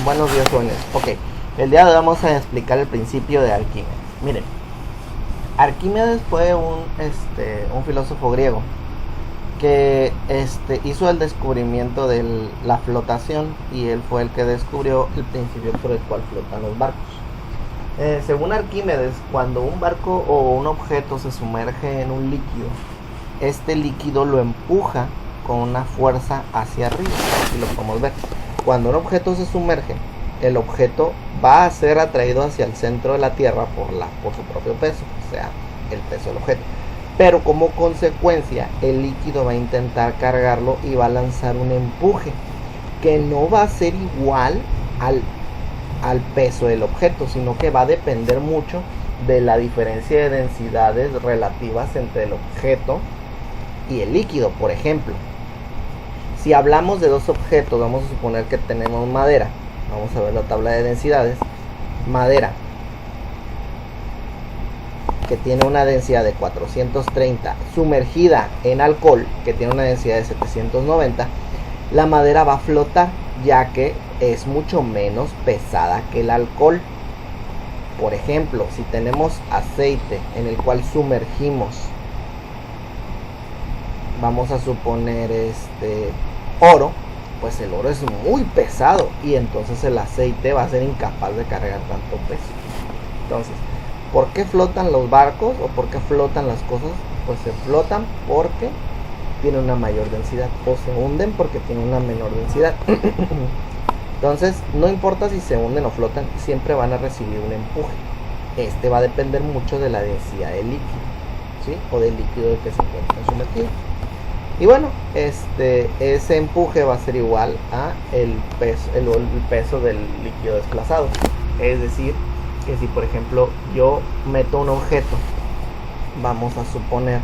Buenos días, jóvenes. Ok, el día de hoy vamos a explicar el principio de Arquímedes. Miren, Arquímedes fue un filósofo griego que hizo el descubrimiento de la flotación, y él fue el que descubrió el principio por el cual flotan los barcos. Según Arquímedes, cuando un barco o un objeto se sumerge en un líquido, este líquido lo empuja con una fuerza hacia arriba. Aquí lo podemos ver. Cuando un objeto se sumerge, el objeto va a ser atraído hacia el centro de la Tierra por su propio peso, o sea, el peso del objeto. Pero como consecuencia, el líquido va a intentar cargarlo y va a lanzar un empuje que no va a ser igual al peso del objeto, sino que va a depender mucho de la diferencia de densidades relativas entre el objeto y el líquido. Por ejemplo, si hablamos de dos objetos, vamos a suponer que tenemos madera. Vamos a ver la tabla de densidades. Madera, que tiene una densidad de 430, sumergida en alcohol, que tiene una densidad de 790, la madera va a flotar, ya que es mucho menos pesada que el alcohol. Por ejemplo, si tenemos aceite en el cual sumergimos, vamos a suponer oro, pues el oro es muy pesado y entonces el aceite va a ser incapaz de cargar tanto peso. Entonces, ¿por qué flotan los barcos o por qué flotan las cosas? Pues se flotan porque tienen una mayor densidad, o se hunden porque tienen una menor densidad. Entonces, no importa si se hunden o flotan, siempre van a recibir un empuje. Va a depender mucho de la densidad del líquido, ¿sí? O del líquido del que se encuentra sumergido. Y bueno, ese empuje va a ser igual a el peso del líquido desplazado. Es decir, que si por ejemplo yo meto un objeto, vamos a suponer,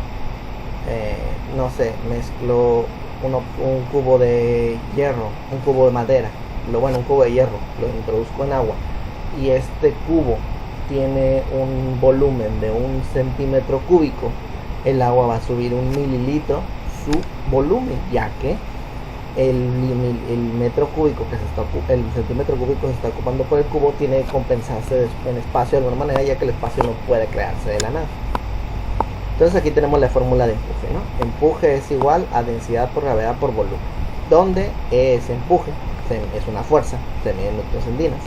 no sé, mezclo un cubo de hierro, un cubo de madera, un cubo de hierro, lo introduzco en agua, y este cubo tiene un volumen de 1 centímetro cúbico, el agua va a subir 1 mililitro su volumen, ya que el metro cúbico el centímetro cúbico que se está ocupando por el cubo tiene que compensarse en espacio de alguna manera, ya que el espacio no puede crearse de la nada. Entonces aquí tenemos la fórmula de empuje, ¿no? Empuje es igual a densidad por gravedad por volumen, donde ese empuje es una fuerza, se mide en newtons en dinas.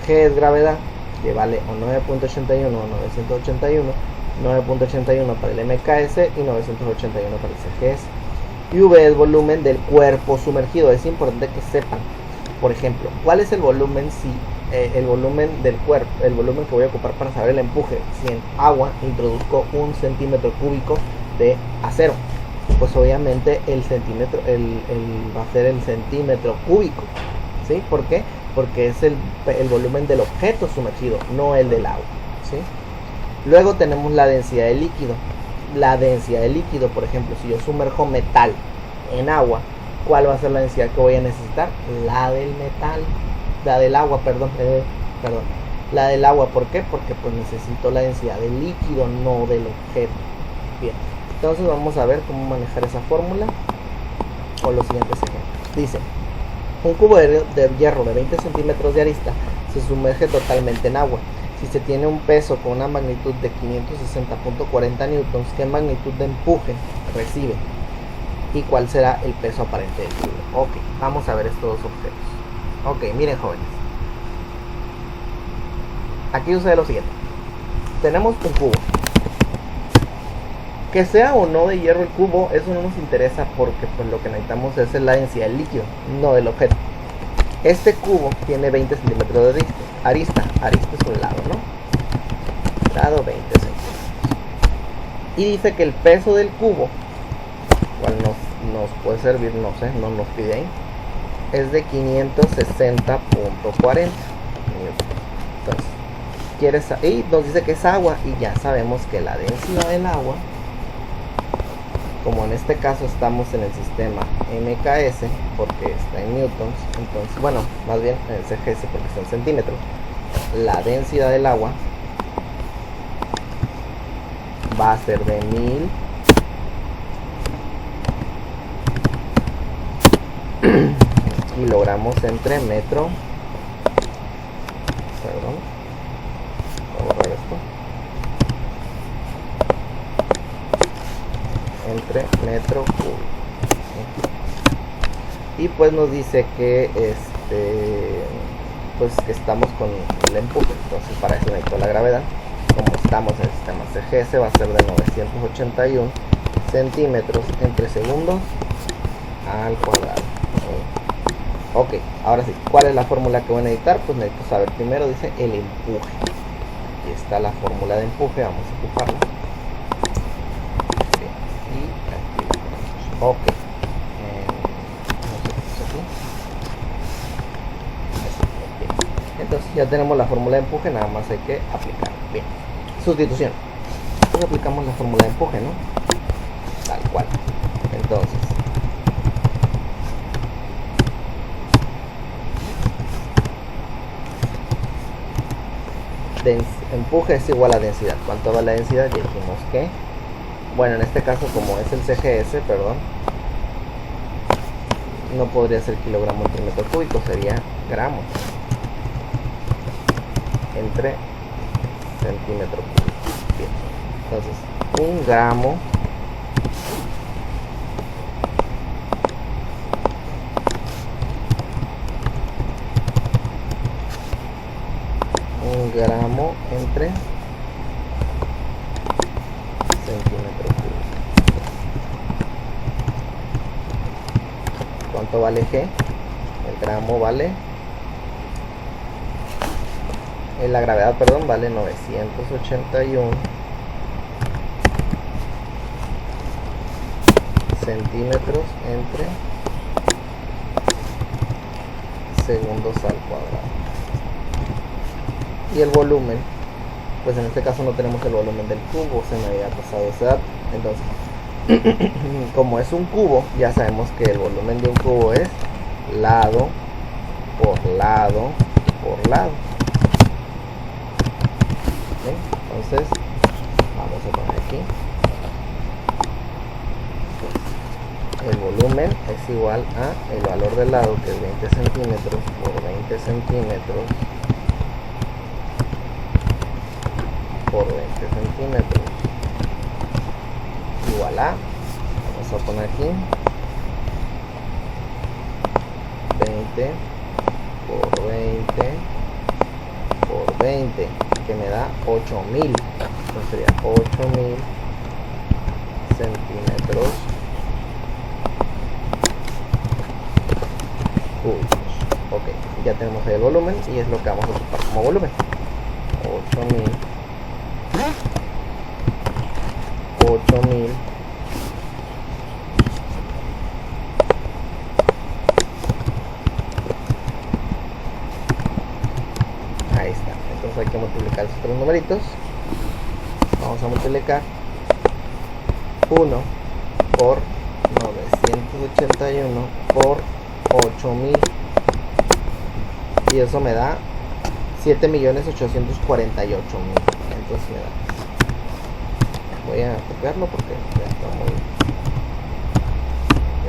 G es gravedad, que vale 9.81 o 981, 9.81 para el MKS y 981 para el CGS. Y V es volumen del cuerpo sumergido. Es importante que sepan, por ejemplo, cuál es el volumen, el volumen del cuerpo, el volumen que voy a ocupar para saber el empuje. Si en agua introduzco 1 centímetro cúbico de acero, pues obviamente el centímetro va a ser el centímetro cúbico, ¿sí? ¿Por qué? Porque es el volumen del objeto sumergido, no el del agua, ¿sí? Luego tenemos la densidad del líquido. La densidad del líquido, por ejemplo, si yo sumerjo metal en agua, ¿cuál va a ser la densidad que voy a necesitar? La del metal, la del agua, la del agua. ¿Por qué? Porque pues necesito la densidad del líquido, no del objeto. Bien, entonces vamos a ver cómo manejar esa fórmula con los siguientes ejemplos. Dice, un cubo de hierro de 20 centímetros de arista se sumerge totalmente en agua. Si se tiene un peso con una magnitud de 560.40 newtons, ¿qué magnitud de empuje recibe? ¿Y cuál será el peso aparente del cubo? Ok, vamos a ver estos dos objetos. Ok, miren, jóvenes. Aquí sucede lo siguiente. Tenemos un cubo. Que sea o no de hierro el cubo, eso no nos interesa, porque pues lo que necesitamos es la densidad del líquido, no del objeto. Este cubo tiene 20 centímetros de arista es un lado, ¿no? Lado 20 centímetros. Y dice que el peso del cubo, cual nos puede servir, no sé, no nos pide ahí, es de 560.40. Entonces, y nos dice que es agua, y ya sabemos que la densidad del agua, como en este caso estamos en el sistema MKS porque está en newtons, entonces, bueno, más bien en el CGS porque está en centímetros, la densidad del agua va a ser de 1000 kilogramos entre metro Perdón. Voy a borrar esto. Entre metro cúbico. Y pues nos dice que pues que estamos con el empuje. Entonces para eso necesito la gravedad. Como estamos en el sistema CGS, va a ser de 981 centímetros entre segundos al cuadrado. Ok, ahora sí, ¿cuál es la fórmula que voy a necesitar? Pues necesito saber primero, dice el empuje. Aquí está la fórmula de empuje, vamos a ocuparla. Okay. Y aquí la ponemos. Ok. Entonces ya tenemos la fórmula de empuje, nada más hay que aplicar. Bien, sustitución. Entonces aplicamos la fórmula de empuje, ¿no? Tal cual. Entonces empuje es igual a densidad. ¿Cuánto va la densidad? Ya dijimos que, bueno, en este caso como es el CGS, perdón, no podría ser kilogramo entre metro cúbico, sería gramos entre centímetro cúbico. Bien, entonces 1 gramo entre centímetro cúbico. ¿Cuánto vale G? El gramo vale, la gravedad, perdón, vale 981 centímetros entre segundos al cuadrado. Y el volumen, pues en este caso no tenemos el volumen del cubo, se me había pasado esa dato. Entonces como es un cubo, ya sabemos que el volumen de un cubo es lado por lado por lado. ¿Okay? Entonces vamos a poner aquí, el volumen es igual a el valor del lado, que es 20 centímetros por 20 centímetros por 20 centímetros igual a, vamos a poner aquí 20 por 20 por 20, que me da 8000. Entonces sería 8000 centímetros cúbicos. Ok, ya tenemos ahí el volumen y es lo que vamos a ocupar como volumen. 8000 ahí está. Entonces hay que multiplicar esos tres numeritos. Vamos a multiplicar 1 por 981 por 8000 y eso me da 7.848.000. Entonces me da, voy a copiarlo porque ya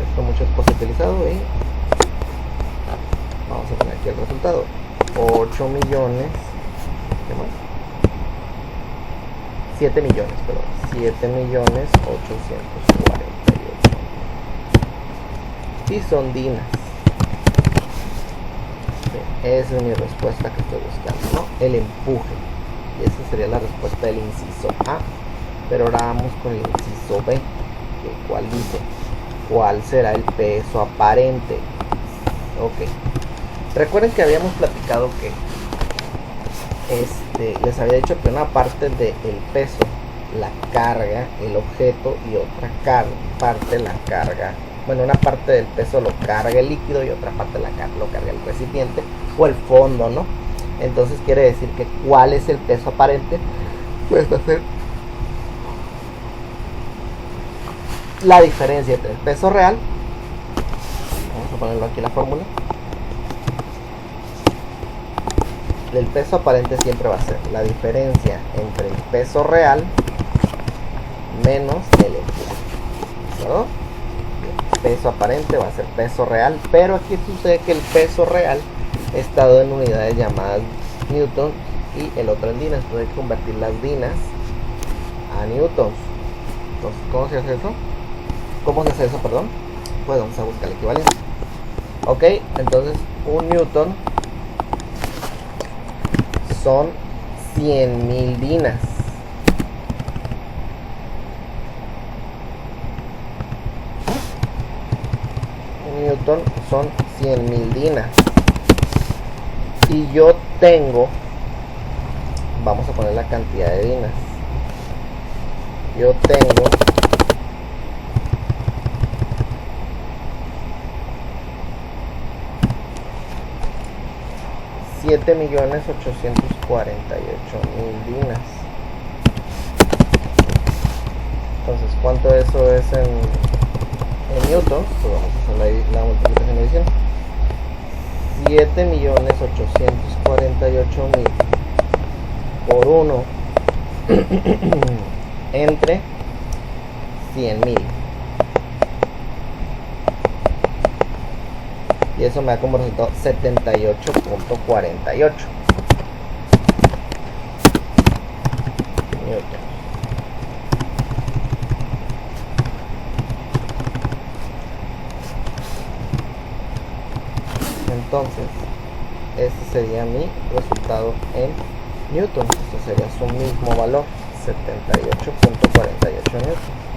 está mucho espacio utilizado y vamos a poner aquí el resultado. 8 millones, ¿qué más? 7 millones, perdón, 7.848.000. Y son dinas. Sí, esa es mi respuesta que estoy buscando, ¿no? El empuje. Y esa sería la respuesta del inciso A. Pero ahora vamos con el inciso B, que cuál dice, ¿cuál será el peso aparente? Ok, recuerden que habíamos platicado que les había dicho que una parte del peso la carga el objeto y otra parte la carga, bueno, una parte del peso lo carga el líquido y otra parte lo carga el recipiente o el fondo, ¿no? Entonces quiere decir que ¿cuál es el peso aparente? Pues va a ser la diferencia entre el peso real, vamos a ponerlo aquí la fórmula, el peso aparente siempre va a ser la diferencia entre el peso real menos el empuje, ¿no? El peso aparente va a ser peso real, pero aquí sucede que el peso real está dado en unidades llamadas newtons y el otro en dinas. Entonces hay que convertir las dinas a newtons. Entonces, ¿cómo se hace eso? Perdón. Pues vamos a buscar el equivalente. Ok, entonces un newton son 100.000 dinas. Un newton son 100.000 dinas. Y yo tengo, vamos a poner la cantidad de dinas. Yo tengo 7.848.000 dinas. Entonces, ¿cuánto eso es en newtons? Pues vamos a hacer la multiplicación y división. 7.848.000 por 1 entre 100.000. Y eso me da como resultado 78.48 newton. Entonces, este sería mi resultado en newton. Este sería su mismo valor, 78.48 newton.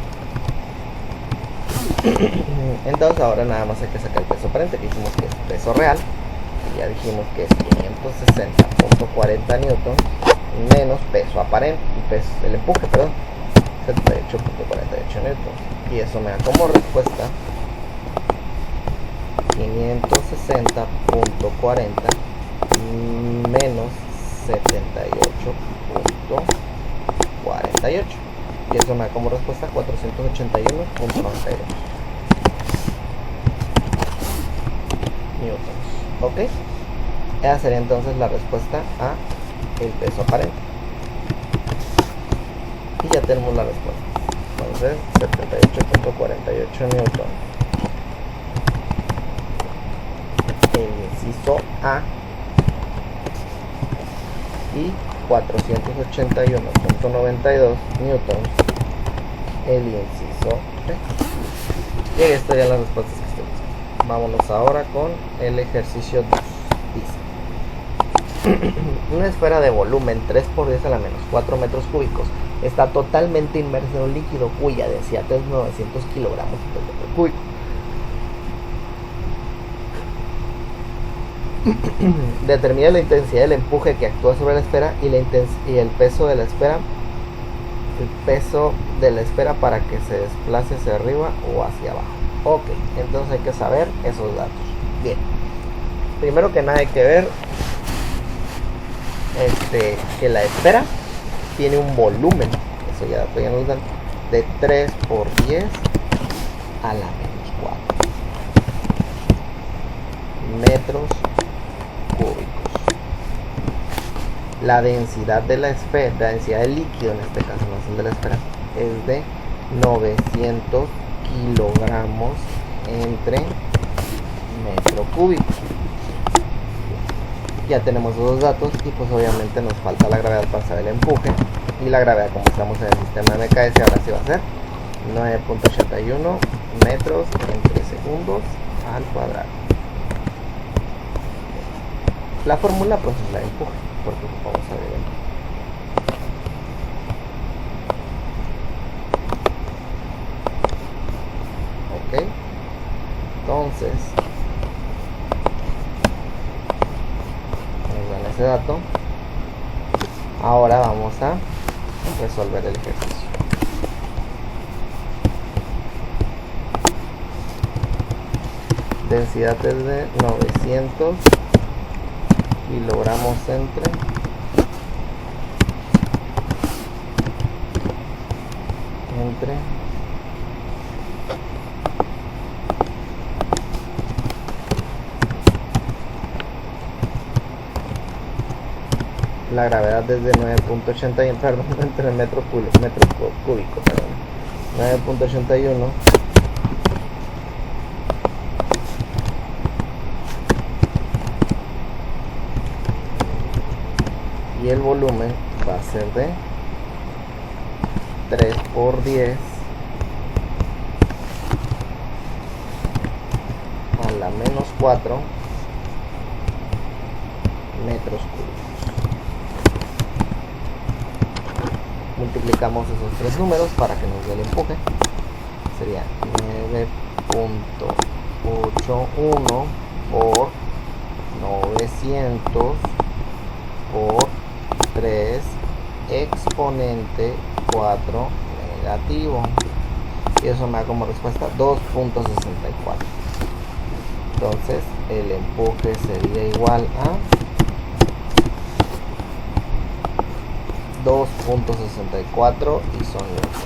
Entonces ahora nada más hay que sacar el peso aparente, que dijimos que es peso real, y ya dijimos que es 560.40 newtons menos peso aparente, el empuje, perdón, 78.48 newtons, y eso me da como respuesta 560.40 menos 78.48, y eso me da como respuesta 481.98 newtons. Ok, esa sería entonces la respuesta a el peso aparente, y ya tenemos la respuesta. Entonces 78.48 newtons, el inciso A, y 481.92 newtons el inciso B. Y estas serían las respuestas que estoy buscando. Vámonos ahora con el ejercicio 2. Dice: una esfera de volumen 3 por 10 a la menos 4 metros cúbicos está totalmente inmersa en un líquido cuya densidad es 900 kilogramos por metro cúbico. Determina la intensidad del empuje que actúa sobre la esfera y el peso de la esfera. El peso de la esfera para que se desplace hacia arriba o hacia abajo. Ok, entonces hay que saber esos datos. Bien, primero que nada hay que ver que la esfera tiene un volumen, eso ya nos dan, de 3 por 10 a la menos 4 metros cúbicos. La densidad de la esfera, la densidad del líquido en este caso, no es el de la esfera, es de 900 kilogramos entre metro cúbico. Ya tenemos esos datos y pues obviamente nos falta la gravedad para saber el empuje, y la gravedad, como estamos en el sistema de MKS, ahora sí va a ser 9.81 metros entre segundos al cuadrado. La fórmula pues es la de empuje, porque vamos a ver. Ok, entonces nos dan ese dato. Ahora vamos a resolver el ejercicio. Densidad es de 900 kilogramos entre la gravedad desde 9.81, perdón, entre metro cúbico, perdón, 9.81 y el volumen va a ser de 3 por 10 a la menos 4 metros cúbicos. Multiplicamos esos tres números para que nos dé el empuje. Sería 9.81 por 900 por 3 exponente 4 negativo, y eso me da como respuesta 2.64. entonces el empuje sería igual a 2.64 y son newtons.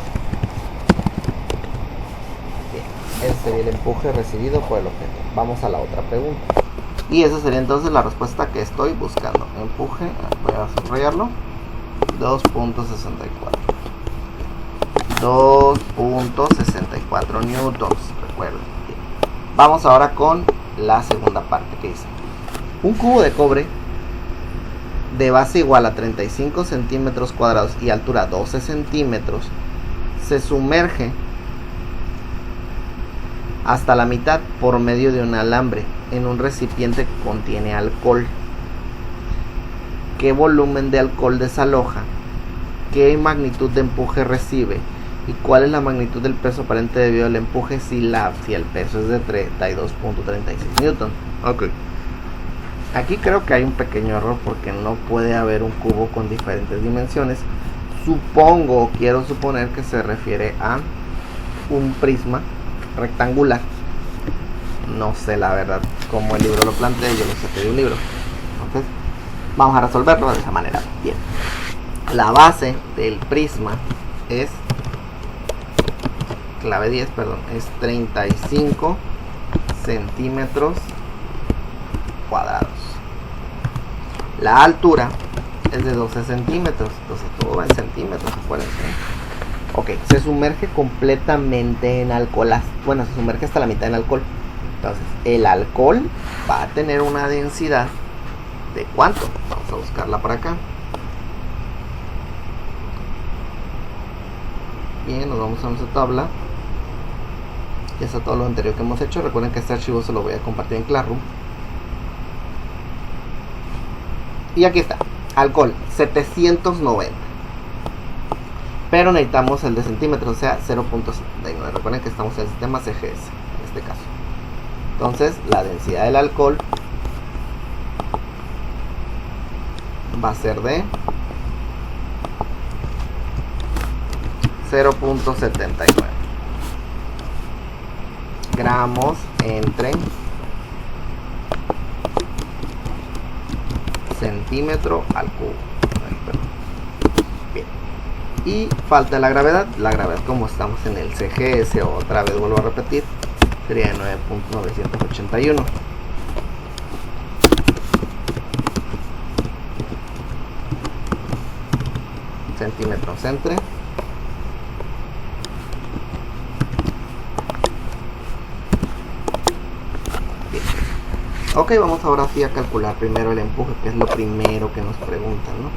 Bien, ese sería el empuje recibido por el objeto. Vamos a la otra pregunta, y esa sería entonces la respuesta que estoy buscando. Empuje, voy a subrayarlo, 2.64 newtons, recuerden. Bien. Vamos ahora con la segunda parte, que dice: un cubo de cobre de base igual a 35 centímetros cuadrados y altura 12 centímetros se sumerge hasta la mitad por medio de un alambre en un recipiente que contiene alcohol. ¿Qué volumen de alcohol desaloja? ¿Qué magnitud de empuje recibe? ¿Y cuál es la magnitud del peso aparente debido al empuje si el peso es de 32.36 newton? Ok. Aquí creo que hay un pequeño error porque no puede haber un cubo con diferentes dimensiones. Supongo, quiero suponer que se refiere a un prisma rectangular. No sé la verdad cómo el libro lo plantea, yo lo saqué de un libro. Entonces vamos a resolverlo de esa manera. Bien, la base del prisma es clave 10, perdón, es 35 centímetros cuadrados. La altura es de 12 centímetros, entonces todo va en centímetros, acuérdense. Ok, se sumerge completamente en alcohol, bueno, se sumerge hasta la mitad en alcohol. Entonces, el alcohol va a tener una densidad de ¿cuánto? Vamos a buscarla por acá. Bien, nos vamos a nuestra tabla. Ya está todo lo anterior que hemos hecho. Recuerden que este archivo se lo voy a compartir en Classroom. Y aquí está, alcohol 790. Pero necesitamos el de centímetros, o sea 0.79. Recuerden que estamos en el sistema CGS en este caso. Entonces la densidad del alcohol va a ser de 0.79 gramos entre centímetro al cubo. Bien. Y falta la gravedad. La gravedad, como estamos en el CGS, otra vez vuelvo a repetir, sería 9.981. Centímetros entre Ok, vamos ahora sí a calcular primero el empuje, que es lo primero que nos preguntan, ¿no?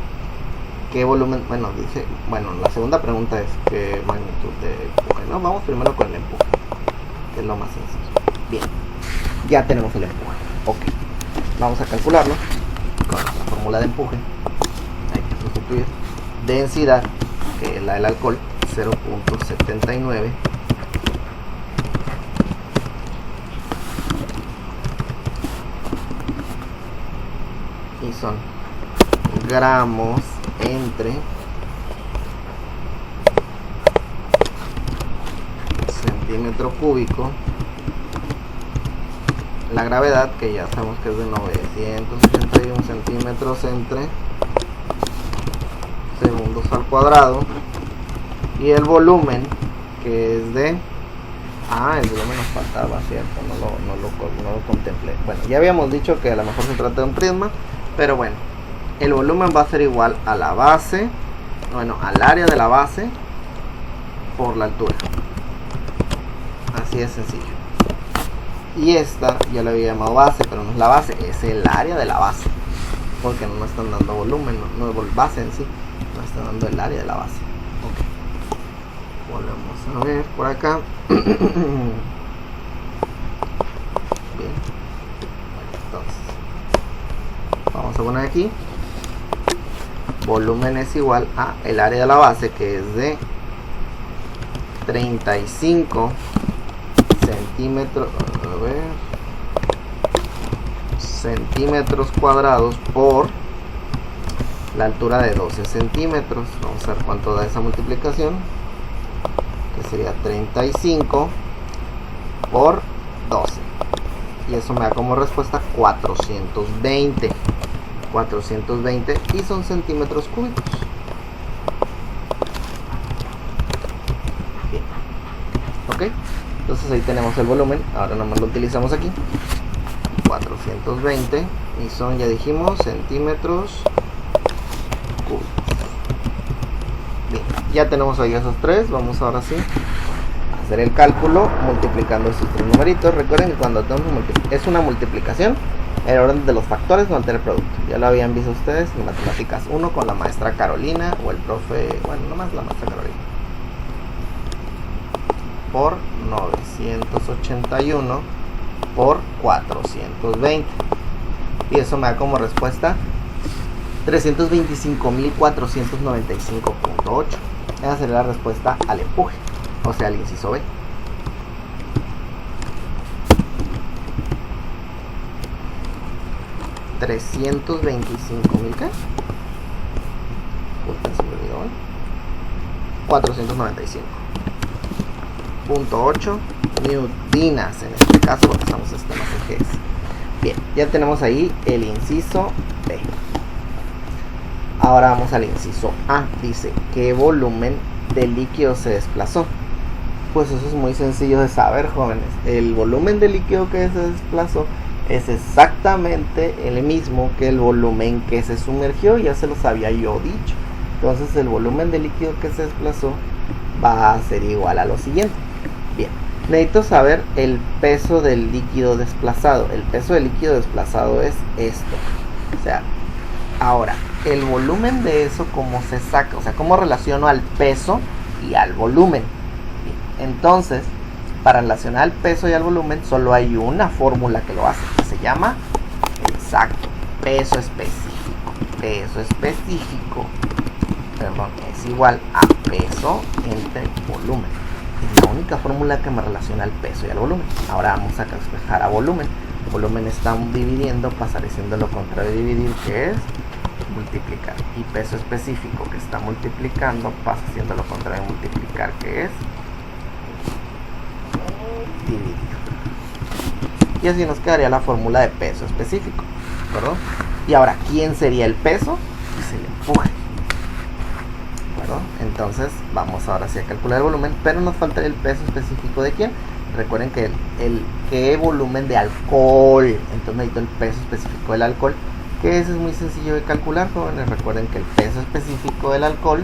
¿Qué volumen? Bueno, dice, bueno, la segunda pregunta es ¿qué magnitud de empuje? ¿No? Vamos primero con el empuje, que es lo más sencillo. Bien, ya tenemos el empuje. Ok, vamos a calcularlo con la fórmula de empuje. Hay que sustituir densidad, que es la del alcohol, 0.79. Y son gramos entre centímetro cúbico. La gravedad, que ya sabemos que es de 981 centímetros entre segundos al cuadrado. Y el volumen, que es de... el volumen nos faltaba, ¿cierto? No lo contemplé. Bueno, ya habíamos dicho que a lo mejor se trata de un prisma, pero bueno, el volumen va a ser igual a la base, bueno, al área de la base por la altura. Así de sencillo. Y esta, yo le había llamado base, pero no es la base, es el área de la base. porque no nos están dando volumen, no base en sí, nos están dando el área de la base. Ok, volvemos a ver por acá. Bien, entonces vamos a poner aquí volumen es igual a el área de la base, que es de 35 centímetros, a ver, centímetros cuadrados por la altura de 12 centímetros. Vamos a ver cuánto da esa multiplicación, que sería 35 por 12, y eso me da como respuesta 420 y son centímetros cúbicos. Bien. Ok, entonces ahí tenemos el volumen. Ahora nomás lo utilizamos aquí, 420, y son, ya dijimos, centímetros cúbicos. Bien, ya tenemos ahí esos tres. Vamos ahora sí a hacer el cálculo multiplicando estos tres numeritos. Recuerden que cuando es una multiplicación, el orden de los factores no altera el producto. Ya lo habían visto ustedes en Matemáticas 1 con la maestra Carolina, o el profe, bueno, nomás la maestra Carolina. Por 981 por 420. Y eso me da como respuesta 325.495.8. Esa sería la respuesta al empuje, o sea, al inciso B. $325.000 ¿qué? 495.8 newtonas en este caso, porque estamos en sistemas EGS. Bien, ya tenemos ahí el inciso B. Ahora vamos al inciso A. Dice, ¿qué volumen de líquido se desplazó? Pues eso es muy sencillo de saber, jóvenes. El volumen de líquido que se desplazó es exactamente el mismo que el volumen que se sumergió. Ya se los había yo dicho. Entonces el volumen de líquido que se desplazó va a ser igual a lo siguiente. Bien, necesito saber el peso del líquido desplazado. El peso del líquido desplazado es esto. O sea, ahora, el volumen de eso, ¿cómo se saca? O sea, ¿cómo relaciono al peso y al volumen? Bien, entonces, para relacionar al peso y al volumen, solo hay una fórmula que lo hace, que se llama, exacto, peso específico. Peso específico, perdón, es igual a peso entre volumen. Es la única fórmula que me relaciona al peso y al volumen. Ahora vamos a despejar a volumen. El volumen está dividiendo, pasaré siendo lo contrario de dividir, que es multiplicar. Y peso específico, que está multiplicando, pasa siendo lo contrario de multiplicar, que es dividir. Y así nos quedaría la fórmula de peso específico, ¿verdad? Y ahora, ¿quién sería el peso? Es el empuje, ¿verdad? Entonces vamos ahora sí a calcular el volumen, pero nos falta el peso específico de quién. Recuerden que ¿qué volumen de alcohol? Entonces necesito el peso específico del alcohol, que eso es muy sencillo de calcular, jóvenes. Recuerden que el peso específico del alcohol,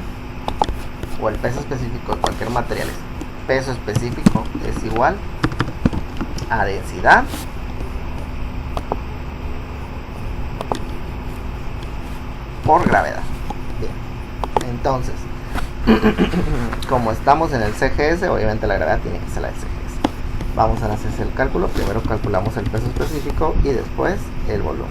o el peso específico de cualquier material, peso específico es igual a densidad por gravedad. Bien, entonces como estamos en el CGS, obviamente la gravedad tiene que ser la del CGS. Vamos a hacer el cálculo. Primero calculamos el peso específico y después el volumen.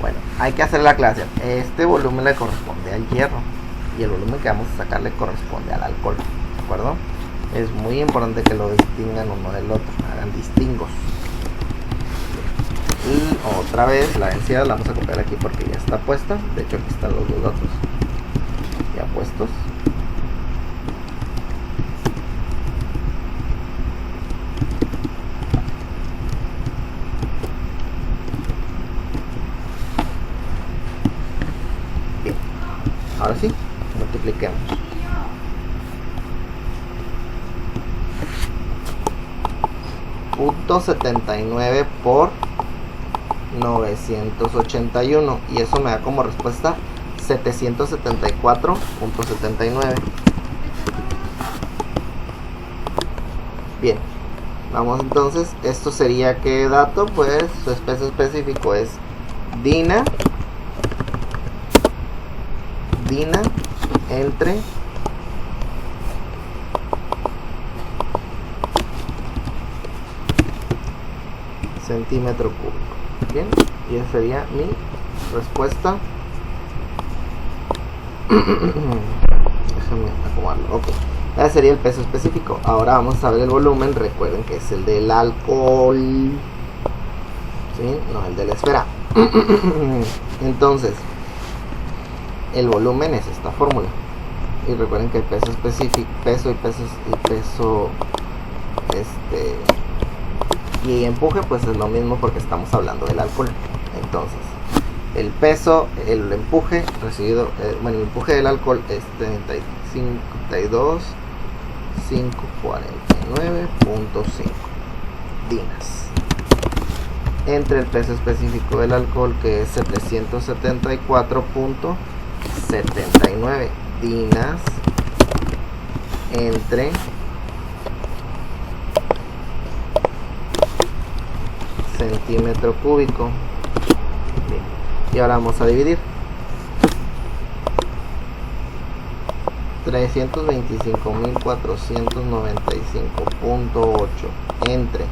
Bueno, hay que hacer la aclaración. Este volumen le corresponde al hierro y el volumen que vamos a sacar le corresponde al alcohol, ¿de acuerdo? Es muy importante que lo distingan uno del otro, hagan distingos. Y otra vez la densidad la vamos a copiar aquí porque ya está puesta. De hecho, aquí están los dos datos ya puestos. Bien, ahora sí, multipliquemos. .79 por 981, y eso me da como respuesta 774.79. Bien, vamos entonces, esto sería ¿qué dato? Pues su peso específico es Dina entre centímetro cúbico. Bien, y esa sería mi respuesta. Déjame acomodarlo. Ok, ese sería el peso específico. Ahora vamos a ver el volumen. Recuerden que es el del alcohol, ¿sí? No el de la esfera. Entonces, el volumen es esta fórmula. Y recuerden que el peso específico, y empuje, pues es lo mismo porque estamos hablando del alcohol. Entonces, el peso, el empuje recibido, el empuje del alcohol es 35.549.5 dinas. Entre el peso específico del alcohol, que es 774.79 dinas, entre centímetro cúbico. Bien. Y ahora vamos a dividir 325.495.8 entre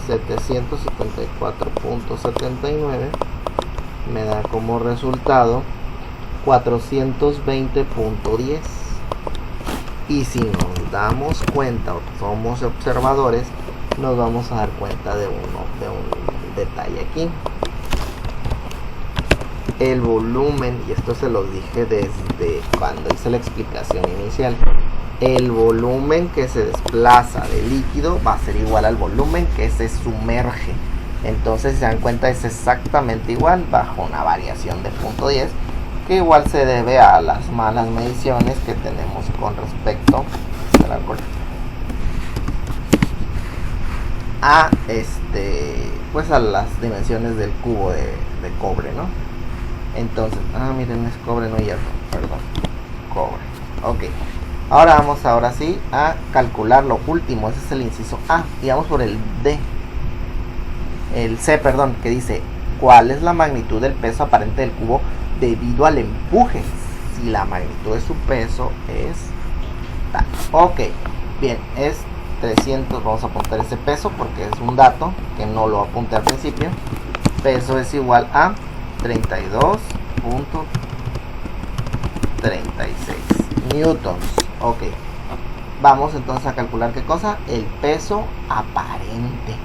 774.79, me da como resultado 420.10. y si nos damos cuenta o somos observadores, nos vamos a dar cuenta de un detalle aquí. El volumen, y esto se los dije desde cuando hice la explicación inicial, el volumen que se desplaza del líquido va a ser igual al volumen que se sumerge. Entonces, si se dan cuenta, es exactamente igual bajo una variación de 0.10, que igual se debe a las malas mediciones que tenemos con respecto al alcohol, a pues a las dimensiones del cubo de cobre, ¿no? Entonces, miren, es cobre, no hierro, perdón, cobre. Ok, ahora sí a calcular lo último. Ese es el inciso A, y vamos por el C, perdón, que dice ¿cuál es la magnitud del peso aparente del cubo debido al empuje? Si la magnitud de su peso es tal. Ok, bien, es 300. Vamos a apuntar ese peso porque es un dato que no lo apunté al principio. Peso es igual a 32.36 newtons. Ok, vamos entonces a calcular ¿qué cosa? El peso aparente.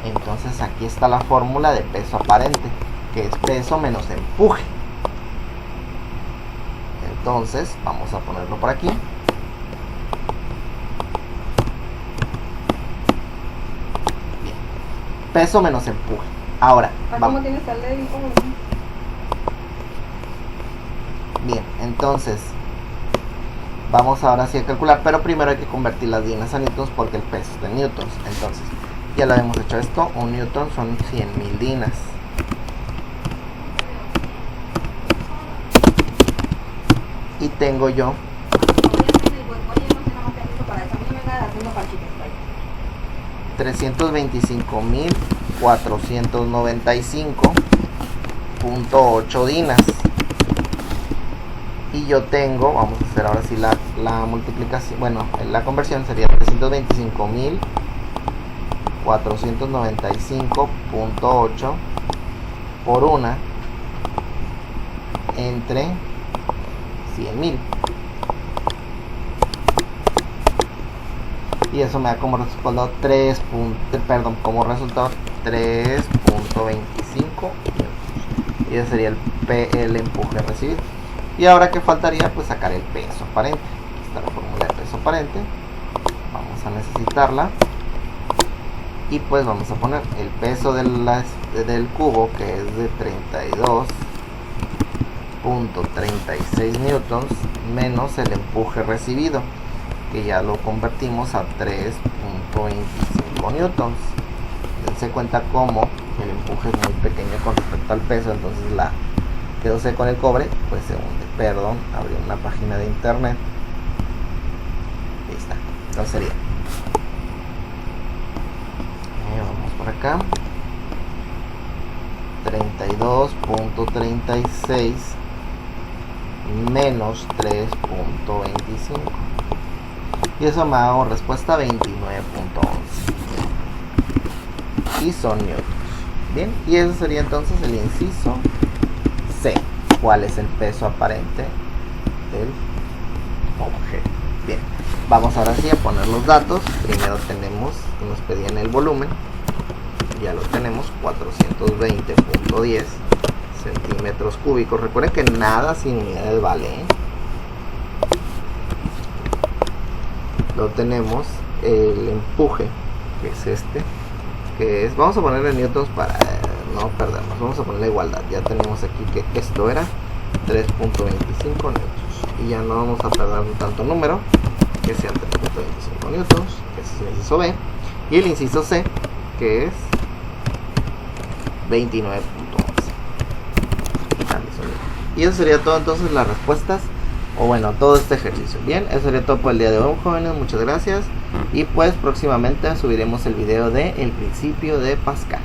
Entonces aquí está la fórmula de peso aparente, que es peso menos empuje. Entonces vamos a ponerlo por aquí. Bien, peso menos empuje. Ahora, ¿cómo tienes al dedo? Bien, entonces vamos ahora sí a calcular, pero primero hay que convertir las dinas a newtons porque el peso es de newtons. Entonces, ya lo hemos hecho esto, un newton son 100.000 dinas. Y tengo yo 325.495.8 dinas. Y yo tengo, vamos a hacer ahora sí la multiplicación, bueno, la conversión sería 325.495.8 por una entre 100.000. Y eso me da como resultado 3.25. Y ese sería el empuje recibido. Y ahora que faltaría, pues sacar el peso aparente. Aquí está la fórmula de peso aparente. Vamos a necesitarla. Y pues vamos a poner el peso del cubo, que es de 32.36 newtons, menos el empuje recibido, que ya lo convertimos a 3.25 newtons. se cuenta como el empuje es muy pequeño con respecto al peso, entonces la quedóse con el cobre pues se hunde. Perdón, abrí una página de internet. Ahí está. Entonces sería, vamos por acá, 32.36 menos 3.25, y eso me hago respuesta 29.11 y son newtons. Bien, y eso sería entonces el inciso C. ¿Cuál es el peso aparente del objeto? Bien, vamos ahora sí a poner los datos. Primero tenemos que nos pedían el volumen, ya lo tenemos, 420.10 centímetros cúbicos. Recuerden que nada sin unidades vale, ¿eh? Lo tenemos el empuje, que es este, que es, vamos a ponerle newtons para no perdernos, vamos a poner la igualdad. Ya tenemos aquí que esto era 3.25 newtons y ya no vamos a perder tanto número, que sean 3.25 newtons, que es el inciso B, y el inciso C, que es 29.11. Y eso sería todo entonces las respuestas, o bueno, todo este ejercicio. Bien, eso sería todo por el día de hoy, jóvenes. Muchas gracias, y pues próximamente subiremos el video de el principio de Pascal.